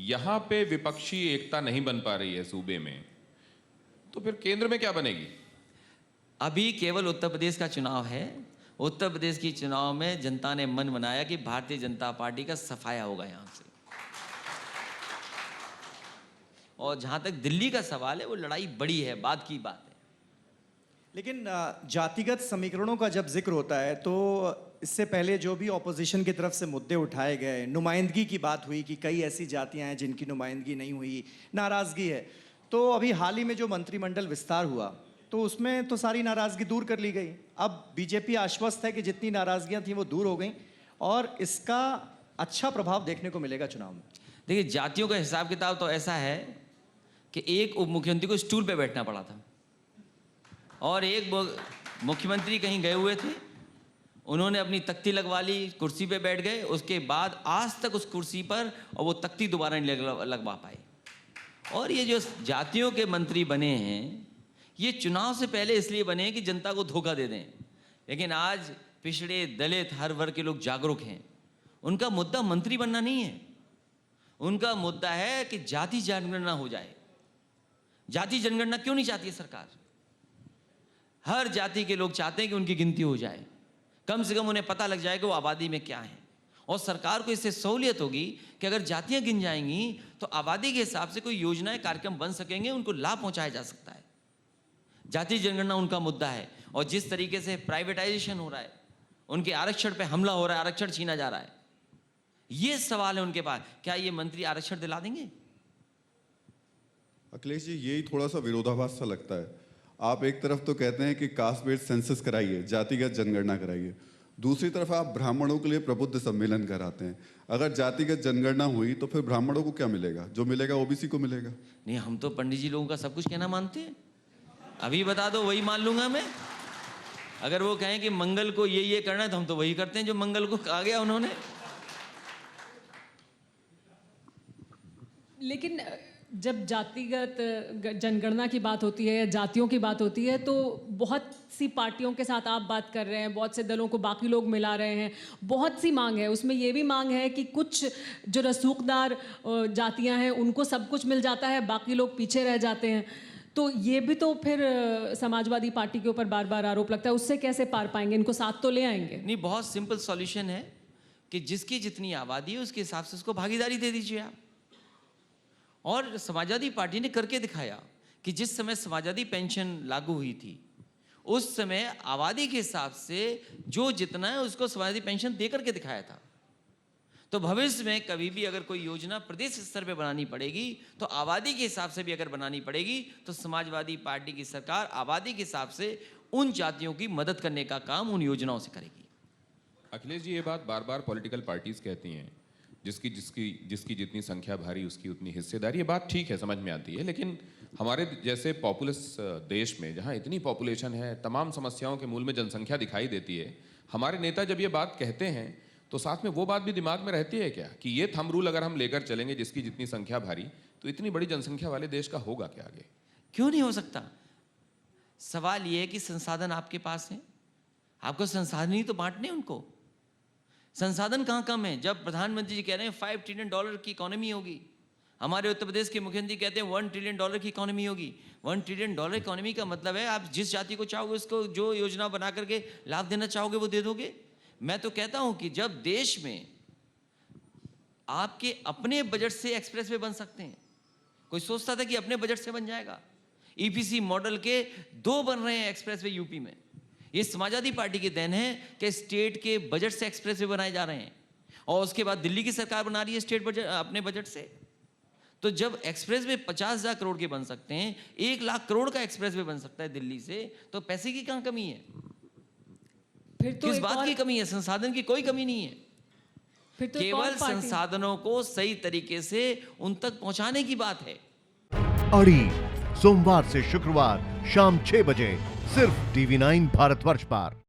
यहाँ पे विपक्षी एकता नहीं बन पा रही है सूबे में, तो फिर केंद्र में क्या बनेगी? अभी केवल उत्तर प्रदेश का चुनाव है। उत्तर प्रदेश की चुनाव में जनता ने मन बनाया कि भारतीय जनता पार्टी का सफाया होगा यहाँ से। और जहाँ तक दिल्ली का सवाल है, वो लड़ाई बड़ी है, बाद की बात है। लेकिन जातिगत समीकरणों का जब जिक्र होता है तो इससे पहले जो भी ऑपोजिशन की तरफ से मुद्दे उठाए गए, नुमाइंदगी की बात हुई कि कई ऐसी जातियां हैं जिनकी नुमाइंदगी नहीं हुई, नाराज़गी है। तो अभी हाल ही में जो मंत्रिमंडल विस्तार हुआ तो उसमें तो सारी नाराज़गी दूर कर ली गई। अब बीजेपी आश्वस्त है कि जितनी नाराज़गियां थी वो दूर हो गई और इसका अच्छा प्रभाव देखने को मिलेगा चुनाव में। देखिए, जातियों का हिसाब किताब तो ऐसा है कि एक उप मुख्यमंत्री को स्टूल पे बैठना पड़ा था और एक मुख्यमंत्री कहीं गए हुए थे, उन्होंने अपनी तख्ती लगवा ली, कुर्सी पे बैठ गए, उसके बाद आज तक उस कुर्सी पर और वो तख्ती दोबारा नहीं लगवा पाए। और ये जो जातियों के मंत्री बने हैं, ये चुनाव से पहले इसलिए बने हैं कि जनता को धोखा दे दें। लेकिन आज पिछड़े, दलित, हर वर्ग के लोग जागरूक हैं। उनका मुद्दा मंत्री बनना नहीं है, उनका मुद्दा है कि जाति जनगणना हो जाए। जाति जनगणना क्यों नहीं चाहती है सरकार? हर जाति के लोग चाहते हैं कि उनकी गिनती हो जाए, कम से कम उन्हें पता लग जाए कि वो आबादी में क्या है। और सरकार को इससे सहूलियत होगी कि अगर जातियां गिन जाएंगी तो आबादी के हिसाब से कोई योजनाएं, कार्यक्रम बन सकेंगे, उनको लाभ पहुंचाया जा सकता है। जाति जनगणना उनका मुद्दा है। और जिस तरीके से प्राइवेटाइजेशन हो रहा है, उनके आरक्षण पे हमला हो रहा है, आरक्षण छीना जा रहा है, ये सवाल है उनके पास, क्या ये मंत्री आरक्षण दिला देंगे? अखिलेश जी, यही थोड़ा सा विरोधाभास सा लगता है। आप एक तरफ तो कहते हैं कि कास्ट बेस्ड सेंसस कराइए, जातिगत जनगणना कराइए, दूसरी तरफ आप ब्राह्मणों के लिए प्रबुद्ध सम्मेलन कराते हैं। अगर जातिगत जनगणना हुई तो फिर ब्राह्मणों को क्या मिलेगा? जो मिलेगा ओबीसी को मिलेगा। नहीं, हम तो पंडित जी लोगों का सब कुछ कहना मानते हैं। अभी बता दो, वही मान लूंगा मैं। अगर वो कहें कि मंगल को ये करना है तो हम तो वही करते हैं जो मंगल को कहा गया उन्होंने। लेकिन जब जातिगत जनगणना की बात होती है या जातियों की बात होती है तो बहुत सी पार्टियों के साथ आप बात कर रहे हैं, बहुत से दलों को बाकी लोग मिला रहे हैं, बहुत सी मांग है। उसमें ये भी मांग है कि कुछ जो रसूखदार जातियां हैं उनको सब कुछ मिल जाता है, बाकी लोग पीछे रह जाते हैं। तो ये भी तो फिर समाजवादी पार्टी के ऊपर बार बार आरोप लगता है, उससे कैसे पार पाएंगे? इनको साथ तो ले आएंगे? नहीं, बहुत सिंपल सॉल्यूशन है कि जिसकी जितनी आबादी है उसके हिसाब से उसको भागीदारी दे दीजिए आप। और समाजवादी पार्टी ने करके दिखाया कि जिस समय समाजवादी पेंशन लागू हुई थी, उस समय आबादी के हिसाब से जो जितना है उसको समाजवादी पेंशन दे करके दिखाया था। तो भविष्य में कभी भी अगर कोई योजना प्रदेश स्तर पे बनानी पड़ेगी तो आबादी के हिसाब से भी अगर बनानी पड़ेगी तो समाजवादी पार्टी की सरकार आबादी के हिसाब से उन जातियों की मदद करने का काम उन योजनाओं से करेगी। अखिलेश जी, ये बात बार बार पॉलिटिकल पार्टीज कहती हैं, जिसकी जिसकी जिसकी जितनी संख्या भारी उसकी उतनी हिस्सेदारी। ये बात ठीक है, समझ में आती है, लेकिन हमारे जैसे पॉपुलस देश में जहाँ इतनी पॉपुलेशन है, तमाम समस्याओं के मूल में जनसंख्या दिखाई देती है, हमारे नेता जब ये बात कहते हैं तो साथ में वो बात भी दिमाग में रहती है क्या कि ये थंब रूल अगर हम लेकर चलेंगे जिसकी जितनी संख्या भारी, तो इतनी बड़ी जनसंख्या वाले देश का होगा क्या आगे? क्यों नहीं हो सकता? सवाल ये है कि संसाधन आपके पास हैं, आपको संसाधन ही तो बांटने उनको। संसाधन कहाँ कम है? जब प्रधानमंत्री जी कह रहे हैं $5 ट्रिलियन की इकोनॉमी होगी, हमारे उत्तर प्रदेश के मुख्यमंत्री कहते हैं $1 ट्रिलियन की इकोनॉमी होगी। $1 ट्रिलियन इकोनॉमी का मतलब है आप जिस जाति को चाहोगे उसको जो योजना बना करके लाभ देना चाहोगे वो दे दोगे। मैं तो कहता हूं कि जब देश में आपके अपने बजट से एक्सप्रेसवे बन सकते हैं, कोई सोचता था कि अपने बजट से बन जाएगा? ईपीसी मॉडल के 2 बन रहे हैं एक्सप्रेसवे यूपी में। ये समाजवादी पार्टी की देन है कि स्टेट के बजट से एक्सप्रेसवे बनाए जा रहे हैं और उसके बाद दिल्ली की सरकार बना रही है स्टेट बजट अपने बजट से। तो जब एक्सप्रेसवे 50,000 करोड़ के बन सकते हैं, 1 लाख करोड़ का एक्सप्रेसवे बन सकता है दिल्ली से, तो पैसे की कहां कमी है? फिर तो किस बात की कमी है? संसाधन की कोई कमी नहीं है। फिर तो केवल संसाधनों को सही तरीके से उन तक पहुंचाने की बात है। अड़ी सोमवार से शुक्रवार शाम 6 बजे सिर्फ TV9 भारतवर्ष पर।